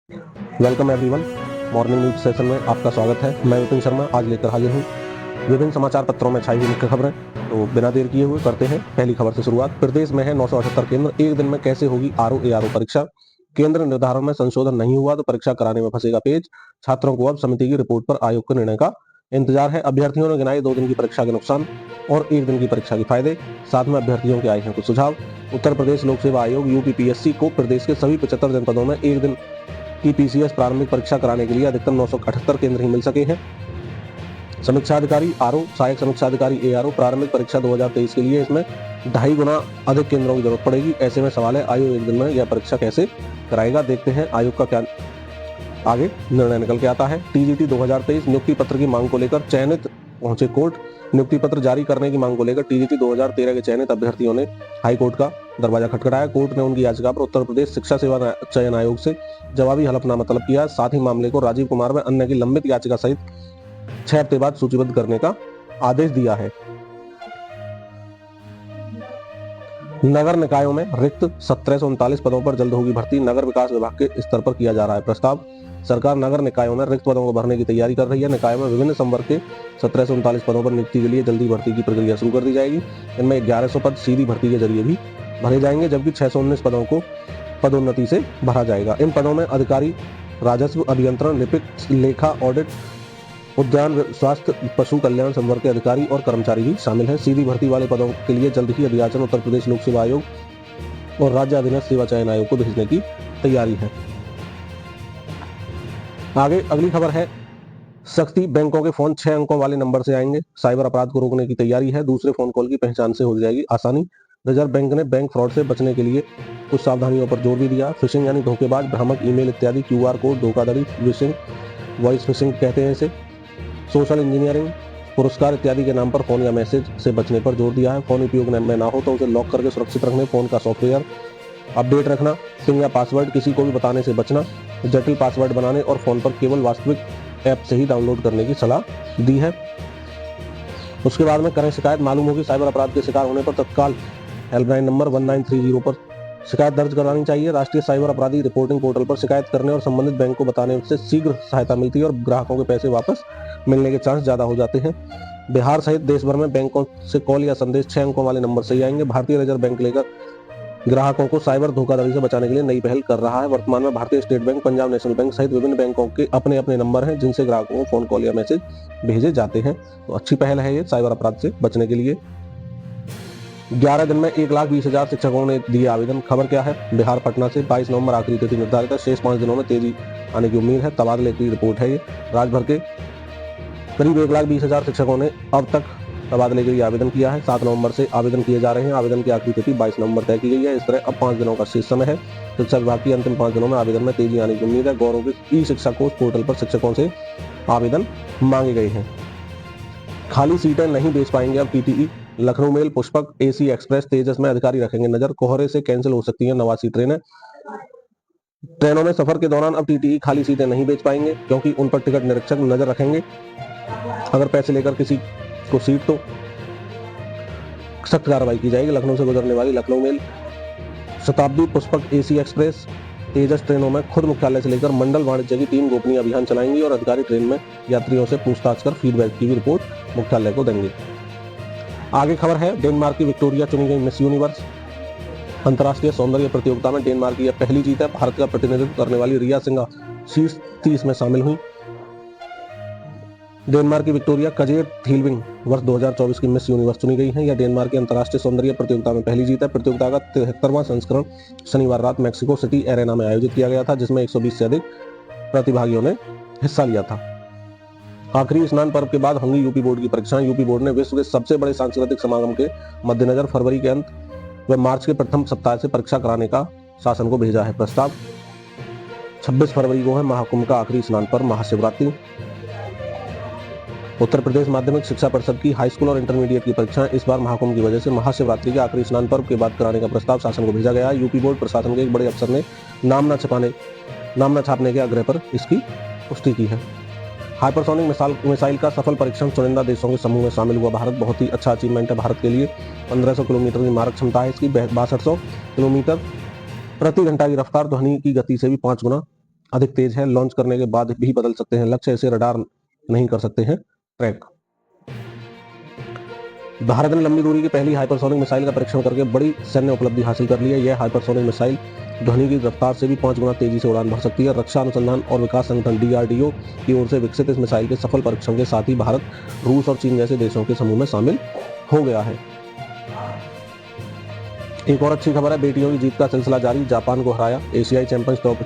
Welcome everyone. Morning news session में आपका स्वागत है। मैं विपिन शर्मा आज लेकर हाजिर हूँ विभिन्न समाचार पत्रों में छाई हुई मुख्य खबरें। तो बिना देर किए हुए करते हैं पहली खबर से शुरुआत। प्रदेश में है 978 केंद्र, एक दिन में कैसे होगी आरओ एआरओ परीक्षा। केंद्र निर्धारण में संशोधन नहीं हुआ तो परीक्षा कराने में फंसेगा पेच। छात्रों को अब समिति की रिपोर्ट पर आयोग के निर्णय का इंतजार है। अभ्यर्थियों ने गिनाए 2 दिन की परीक्षा के नुकसान और 1 दिन की परीक्षा के फायदे। साथ में अभ्यर्थियों के आए हैं कुछ सुझाव। उत्तर प्रदेश लोक सेवा आयोग यूपीपीएससी को प्रदेश के सभी 75 जनपदों में एक दिन की पीसीएस प्रारंभिक परीक्षा कराने के लिए अधिकतम 978 केंद्र ही मिल सके हैं। समीक्षा अधिकारी आरओ, सहायक समीक्षा अधिकारी एआरओ प्रारंभिक परीक्षा 2023 के लिए इसमें 2.5 गुना अधिक केंद्रों की जरूरत पड़ेगी। ऐसे में सवाल है आयोग एक दिन में यह परीक्षा कैसे कराएगा। देखते हैं आयोग का क्या आगे निर्णय निकल के आता है। टीजीटी 2023 नियुक्ति पत्र की मांग को लेकर चयनित पहुंचे कोर्ट। नियुक्ति पत्र जारी करने की मांग को लेकर टीजीटी 2013 के चयनित अभ्यर्थियों ने हाईकोर्ट का दरवाजा खटखटाया। कोर्ट ने उनकी याचिका पर उत्तर प्रदेश शिक्षा सेवा चयन आयोग से जवाबी हलफनामा तलब किया। साथ ही मामले को राजीव कुमार व अन्य की लंबित याचिका सहित 6 हफ्ते बाद सूचीबद्ध करने का आदेश दिया है। नगर निकायों में रिक्त 1739 पदों पर जल्द होगी भर्ती। नगर विकास विभाग के स्तर पर किया जा रहा है प्रस्ताव। सरकार नगर निकायों में रिक्त पदों को भरने की तैयारी कर रही है। निकायों में विभिन्न संवर्ग के 1739 पदों पर नियुक्ति के लिए जल्दी भर्ती की प्रक्रिया शुरू कर दी जाएगी। इनमें 1100 पद सीधी भर्ती के जरिए भी भरे जाएंगे, जबकि 619 पदों को पदोन्नति से भरा जाएगा। इन पदों में अधिकारी, राजस्व, अभियंत्रण, लिपिक, लेखा, ऑडिट, उद्यान, स्वास्थ्य, पशु कल्याण संवर्ग के अधिकारी और कर्मचारी भी शामिल हैं। सीधी भर्ती वाले पदों के लिए जल्द ही अभियाचन उत्तर प्रदेश लोक सेवा आयोग और राज्य अधीनस्थ सेवा चयन आयोग को भेजने की तैयारी है। आगे अगली खबर है सख्ती, बैंकों के फोन 6 अंकों वाले नंबर से आएंगे। साइबर अपराध को रोकने की तैयारी है। दूसरे फोन कॉल की पहचान से हो जाएगी आसानी। रिजर्व बैंक ने बैंक फ्रॉड से बचने के लिए कुछ सावधानियों पर जोर भी दिया। फिशिंग यानी धोखेबाज, भ्रामक ईमेल इत्यादि, क्यूआर कोड धोखाधड़ी, विशिंग, वॉइस फिशिंग कहते हैं इसे, सोशल इंजीनियरिंग, पुरस्कार इत्यादि के नाम पर फोन या मैसेज से बचने पर जोर दिया है। फोन उपयोग में ना हो तो उसे लॉक करके सुरक्षित रखने, फोन का सॉफ्टवेयर अपडेट रखना, पिन या पासवर्ड किसी को भी बताने से बचना, जटिल पासवर्ड बनाने और फोन पर केवल वास्तविक ऐप से ही डाउनलोड करने की सलाह दी है। उसके बाद में करें शिकायत। मालूम होगी साइबर अपराध के शिकार होने पर तत्काल हेल्पलाइन नंबर 1930 पर शिकायत दर्ज करानी चाहिए। राष्ट्रीय साइबर अपराधी रिपोर्टिंग पोर्टल पर शिकायत करने और संबंधित बैंक को बताने से शीघ्र सहायता मिलती है और ग्राहकों के पैसे वापस मिलने के चांस ज्यादा हो जाते हैं। बिहार सहित देश भर में बैंकों से कॉल या संदेश 6 अंकों वाले नंबर से ही आएंगे। भारतीय रिजर्व बैंक लेकर ग्राहकों को साइबर धोखाधड़ी से बचाने के लिए नई पहल कर रहा है। वर्तमान में भारतीय state bank, Punjab national bank सहित विभिन्न बैंकों के अपने अपने नंबर हैं जिनसे ग्राहकों को फोन कॉल या मैसेज भेजे जाते हैं। तो अच्छी पहल है ये साइबर अपराध से बचने के लिए। 11 दिन में 1,20,000 शिक्षकों ने दिए आवेदन। खबर क्या है? बिहार पटना से 22 नवंबर आखिरी तिथि निर्धारित है। शेष 5 दिनों में तेजी आने की उम्मीद है। तबादले की रिपोर्ट है ये। राज्य भर के करीब 1,20,000 शिक्षकों ने अब तक तबादले के लिए आवेदन किया है। 7 नवंबर से आवेदन किए जा रहे हैं। आवेदन की आखिरी तिथि 22 नवंबर तय की गई है। इस तरह अब 5 दिनों का शेष समय है। शिक्षा विभाग की अंतिम 5 दिनों में आवेदन में तेजी आने की उम्मीद है। गौरव के ई शिक्षा कोष पोर्टल पर शिक्षकों से आवेदन मांगे गए हैं। खाली सीटें नहीं बेच पाएंगे अब TTE. Lucknow Mail, Pushpak, AC Express, Tejas में अधिकारी रखेंगे नजर। कोहरे से कैंसिल हो सकती है 89 ट्रेनें। ट्रेनों में सफर के दौरान अब टीटीई खाली सीटें नहीं बेच पाएंगे क्योंकि उन पर टिकट निरीक्षक नजर रखेंगे। अगर पैसे लेकर किसी को सीट तो सख्त कार्रवाई की जाएगी। लखनऊ से गुजरने वाली लखनऊ मेल, शताब्दी, पुष्पक, एसी एक्सप्रेस, तेजस ट्रेनों में खुद मुख्यालय से लेकर मंडल वाणिज्य की टीम गोपनीय अभियान चलाएंगी और अधिकारी ट्रेन में यात्रियों से पूछताछ कर फीडबैक की भी रिपोर्ट मुख्यालय को देंगे। आगे खबर है डेनमार्क की विक्टोरिया चुनी गई मिस यूनिवर्स। अंतर्राष्ट्रीय सौंदर्य प्रतियोगिता में डेनमार्क की यह पहली जीत है। भारत का प्रतिनिधित्व करने वाली रिया सिंघा शीर्ष 30 में शामिल हुई। डेनमार्क की विक्टोरिया कजेर-थीलविंग वर्ष 2024 की मिस यूनिवर्स चुनी गई हैं। यह डेनमार्क की अंतर्राष्ट्रीय सौंदर्य प्रतियोगिता में पहली जीत है। प्रतियोगिता का 73वां संस्करण शनिवार रात मैक्सिको सिटी एरेना में आयोजित किया गया था, जिसमें 120 से अधिक प्रतिभागियों ने हिस्सा लिया था। आखिरी स्नान पर्व के बाद होंगी यूपी बोर्ड की परीक्षाएं। यूपी बोर्ड ने विश्व के सबसे बड़े सांस्कृतिक समागम के मद्देनजर फरवरी के अंत व मार्च के प्रथम सप्ताह से परीक्षा कराने का शासन को भेजा है प्रस्ताव। 26 फरवरी को है महाकुंभ का आखिरी स्नान पर्व, महाशिवरात्रि। उत्तर प्रदेश माध्यमिक शिक्षा परिषद की हाई स्कूल और इंटरमीडिएट की परीक्षाएं इस बार महाकुंभ की वजह से महाशिवरात्रि के आखिरी स्नान पर्व के बाद कराने का प्रस्ताव शासन को भेजा गया है। यूपी बोर्ड प्रशासन के एक बड़े अफसर ने नाम न छापने के आग्रह पर इसकी पुष्टि की है। हाइपरसोनिक मिसाइल का सफल परीक्षण चुनिंदा देशों के समूह में शामिल हुआ भारत। बहुत ही अच्छा अचीवमेंट है भारत के लिए। 1500 किलोमीटर की मारक क्षमता है इसकी। 6200 किलोमीटर प्रति घंटा की रफ्तार ध्वनि की गति से भी 5 गुना अधिक तेज है, लॉन्च करने के बाद भी बदल सकते हैं लक्ष्य, इसे रडार नहीं कर सकते हैं ट्रैक। भारत ने लंबी दूरी की पहली हाइपरसोनिक मिसाइल का परीक्षण करके बड़ी सैन्य उपलब्धि हासिल कर ली है। यह हाइपरसोनिक मिसाइल ध्वनि की रफ्तार से भी 5 गुना तेजी से उड़ान भर सकती है। रक्षा अनुसंधान और विकास संगठन DRDO की ओर से विकसित इस मिसाइल के सफल परीक्षण के साथ ही भारत, रूस और चीन जैसे देशों के समूह में शामिल हो गया है। एक और अच्छी खबर है, बेटियों की जीत का सिलसिला जारी, जापान को हराया। एशियाई चैंपियंस ट्रॉफी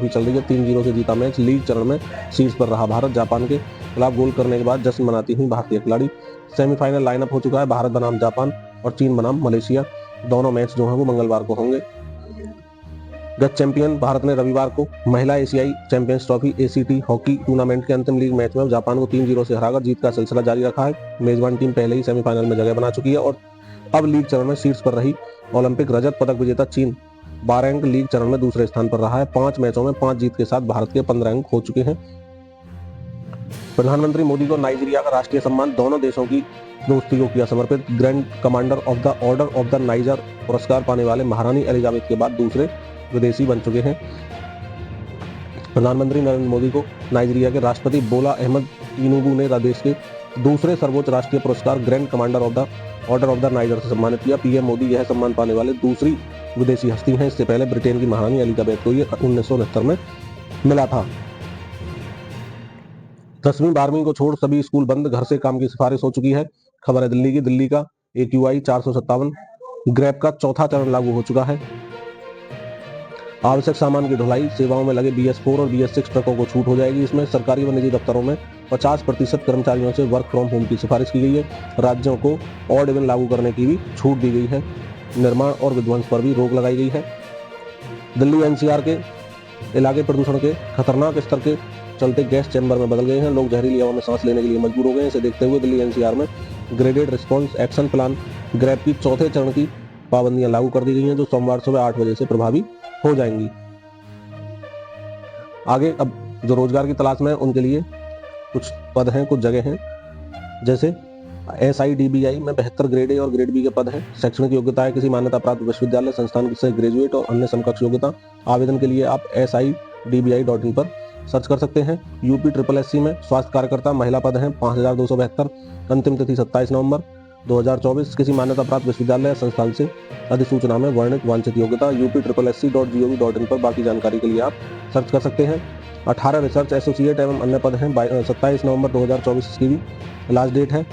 चल रही है, 3-0 से जीता मैच। लीग चरण में शीर्ष पर रहा भारत। जापान के खिलाफ गोल करने के बाद जश्न मनाती हुई भारतीय खिलाड़ी। सेमीफाइनल लाइनअप हो चुका है, भारत बनाम जापान और चीन बनाम मलेशिया। दोनों मैच जो हैं वो मंगलवार को होंगे। गत चैंपियन भारत ने रविवार को महिला एशियाई champions trophy ACT hockey tournament के अंतिम लीग मैच में जापान को 3-0 से हराकर जीत का सिलसिला जारी रखा है। मेजबान टीम पहले ही सेमीफाइनल में जगह बना चुकी है और अब लीग चरण में शीर्ष पर रही ओलंपिक रजत पदक विजेता चीन 12 अंक लीग चरण में दूसरे स्थान पर रहा है। 5 मैचों में 5 जीत के साथ भारत के 15 अंक हो चुके हैं। प्रधानमंत्री मोदी को नाइजीरिया का राष्ट्रीय सम्मान, दोनों देशों की दोस्ती को किया समर्पित। Grand commander of the order of the niger पुरस्कार पाने वाले महारानी एलिजाबेथ के बाद दूसरे विदेशी बन चुके हैं। प्रधानमंत्री नरेंद्र मोदी को नाइजीरिया के राष्ट्रपति बोला अहमद टिनुबू ने देश के दूसरे सर्वोच्च राष्ट्रीय पुरस्कार grand commander of the order of the niger से सम्मानित किया। पीएम मोदी यह सम्मान पाने वाले दूसरी विदेशी हस्ती हैं। इससे पहले ब्रिटेन की महारानी एलिजाबेथ को यह 1969 में मिला था। 10वीं 12वीं को छोड़ सभी स्कूल बंद, घर से काम की सिफारिश हो चुकी है। खबर है दिल्ली का AQI 457 ग्रैब का चौथा चरण लागू हो चुका है। आवश्यक सामान की ढुलाई सेवाओं में लगे BS4 और BS6 ट्रकों को छूट हो जाएगी। इसमें सरकारी व निजी दफ्तरों में 50% कर्मचारियों से वर्क फ्रॉम होम की सिफारिश की गई है। राज्यों को ऑड इवन लागू करने की भी छूट दी गई है। निर्माण और विध्वंस पर भी रोक लगाई गई है। दिल्ली NCR के इलाके प्रदूषण के खतरनाक स्तर के चलते गैस चैम्बर में बदल गए हैं। लोग जहरीली हवा में सांस लेने के लिए मजबूर हो गए हैं। इसे देखते हुए दिल्ली NCR में graded response action plan grab की चौथे चरण की पाबंदियां लागू कर दी गई हैं, जो सोमवार सुबह 8 बजे से प्रभावी हो जाएंगी। आगे अब जो रोजगार की तलाश में उनके लिए कुछ पद हैं, कुछ जगह हैं, जैसे SIDBI में 72 ग्रेड A और ग्रेड B के पद हैं। शैक्षणिक योग्यता है किसी मान्यता प्राप्त विश्वविद्यालय संस्थान से ग्रेजुएट और अन्य समकक्ष योग्यता। आवेदन के लिए आप SIDBI.in पर सर्च कर सकते हैं। UPSSC में स्वास्थ्य कार्यकर्ता महिला पद हैं 5272। अंतिम तिथि 27 नवंबर 2024। किसी मान्यता प्राप्त विश्वविद्यालय या संस्थान से अधिसूचना में वर्णित वांछित योग्यता। UPSSC.gov.in पर बाकी जानकारी के लिए आप सर्च कर सकते हैं। 18 रिसर्च एसोसिएट एवं अन्य पद हैं। 27 नवंबर 2024 की भी लास्ट डेट है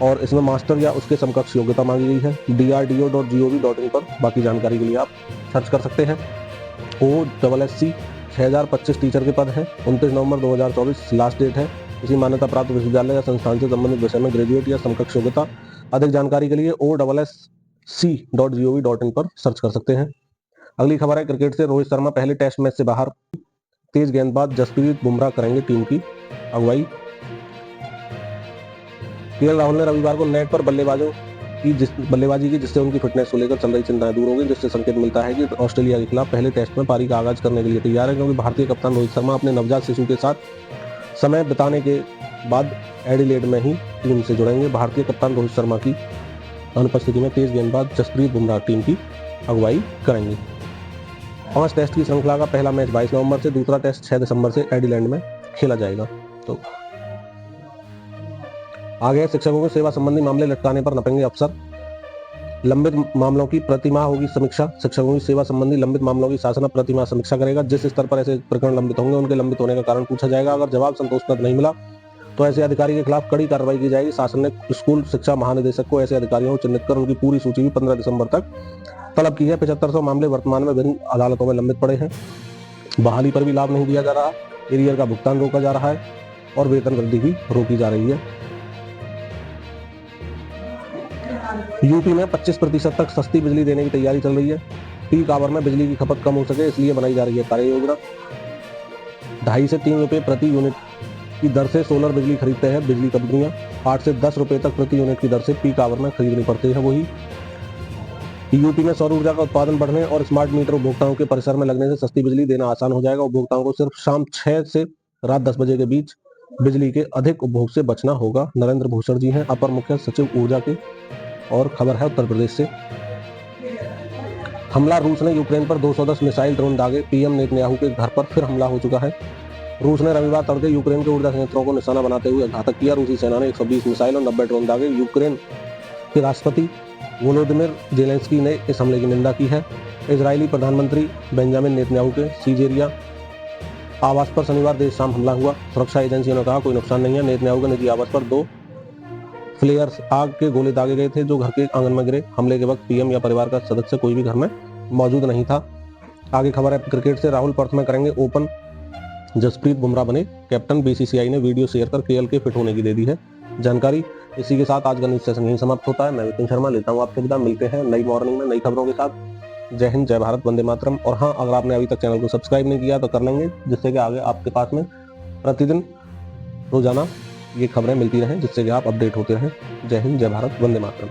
और इसमें मास्टर या उसके समकक्ष योग्यता मांगी गई है। DRDO.gov.in पर बाकी जानकारी के लिए आप सर्च कर सकते हैं। OSSC 6025 टीचर के पद हैं। 29 नवंबर 2024 लास्ट डेट है। किसी मान्यता प्राप्त विश्वविद्यालय या संस्थान से संबंधित विषय में ग्रेजुएट या समकक्ष योग्यता। अधिक जानकारी के लिए OSSC.gov.in पर सर्च कर सकते हैं। अगली खबर है क्रिकेट से। रोहित शर्मा पहले टेस्ट मैच से बाहर। तेज गेंदबाज जसप्रीत बुमराह करेंगे टीम की अगुवाई। KL राहुल ने रविवार को नेट पर बल्लेबाजी की, जिससे उनकी फिटनेस को लेकर चल रही चिंताएं दूर हो गई, जिससे संकेत मिलता है कि ऑस्ट्रेलिया के खिलाफ पहले टेस्ट में पारी का आगाज करने के लिए तैयार है, क्योंकि भारतीय कप्तान रोहित शर्मा अपने नवजात शिशु के साथ समय बिताने के बाद एडिलेड में ही टीम से जुड़ेंगे। भारतीय कप्तान रोहित शर्मा की अनुपस्थिति में तेज गेंदबाज जसप्रीत बुमराह टीम की अगुवाई करेंगे। 5 टेस्ट की श्रृंखला का पहला मैच 22 नवंबर से, दूसरा टेस्ट 6 दिसंबर से एडिलेड में खेला जाएगा। तो आगे शिक्षकों के सेवा संबंधी मामले लटकाने पर नपेंगे अफसर। लंबित मामलों की प्रतिमाह होगी समीक्षा। शिक्षकों की सेवा संबंधी लंबित मामलों की शासन प्रतिमाह समीक्षा करेगा। जिस स्तर पर ऐसे प्रकरण लंबित होंगे उनके लंबित होने का कारण पूछा जाएगा। अगर जवाब संतोषजनक नहीं मिला तो ऐसे अधिकारी के खिलाफ कड़ी कार्रवाई की जाएगी। शासन ने स्कूल शिक्षा महानिदेशक को ऐसे अधिकारियों को चिन्हित कर उनकी पूरी सूची भी 15 दिसंबर तक तलब की है। 7500 मामले वर्तमान में विभिन्न अदालतों में लंबित पड़े हैं। बहाली पर भी लाभ नहीं दिया जा रहा, एरियर का भुगतान रोका जा रहा है और वेतन वृद्धि भी रोकी जा रही है। यूपी में 25% तक सस्ती बिजली देने की तैयारी चल रही है। पीक आवर में बिजली की खपत कम हो सके इसलिए बनाई जा रही है कार्य योजना। 2.5 से 3 रुपए प्रति यूनिट की दर से सोलर बिजली खरीदते हैं बिजली कंपनियां। 8 से 10 रुपए तक प्रति यूनिट की दर से पीक आवर में खरीदनी पड़ती है। वही यूपी में सौर ऊर्जा का उत्पादन बढ़ने और स्मार्ट मीटर उपभोक्ताओं के परिसर में लगने से सस्ती बिजली देना आसान हो जाएगा। उपभोक्ताओं को सिर्फ शाम 6 से रात 10 बजे के बीच बिजली के अधिक उपभोग से बचना होगा। नरेंद्र भूषण जी हैं अपर मुख्य सचिव ऊर्जा के। और खबर है उत्तर प्रदेश से। हमला, रूस ने यूक्रेन पर 210 मिसाइल ड्रोन दागे, पीएम नेतन्याहू के घर पर फिर हमला हो चुका है। रूस ने रविवार तड़के यूक्रेन के ऊर्जा संयंत्रों को निशाना बनाते हुए घातक किया। रूसी सेना ने 120 मिसाइल और 90 ड्रोन दागे। यूक्रेन के राष्ट्रपति वोलोदिमिर जेलेंस्की ने इस हमले की निंदा की है। इजरायली प्रधानमंत्री बेंजामिन नेतन्याहू के सीजेरिया आवास पर शनिवार देर शाम हमला हुआ। सुरक्षा एजेंसियों ने कहा कोई नुकसान नहीं है। नेतन्याहू के निजी आवास पर 2 फ्लेयर्स आग के गोले दागे गए थे जो घर के आंगन में गिरे। हमले के वक्त पीएम या परिवार का सदस्य कोई भी घर में मौजूद नहीं था। आगे खबर है क्रिकेट से। राहुल पर्थ में करेंगे ओपन, जसप्रीत बुमराह बने कैप्टन। बीसीसीआई ने वीडियो शेयर कर केएल के फिट होने की दे दी है जानकारी। इसी के साथ आज का न्यूज सेशन यहीं समाप्त होता है। मैं विपिन शर्मा लेता हूँ आपसे विदा। मिलते हैं नई मॉर्निंग में नई खबरों के साथ। जय हिंद, जय भारत, वंदे मातरम। और हाँ, अगर आपने अभी तक चैनल को सब्सक्राइब नहीं किया तो कर लेंगे, जिससे कि आगे आपके पास में प्रतिदिन रोजाना ये खबरें मिलती रहें, जिससे कि आप अपडेट होते रहें। जय हिंद, जय भारत, वंदे मातरम।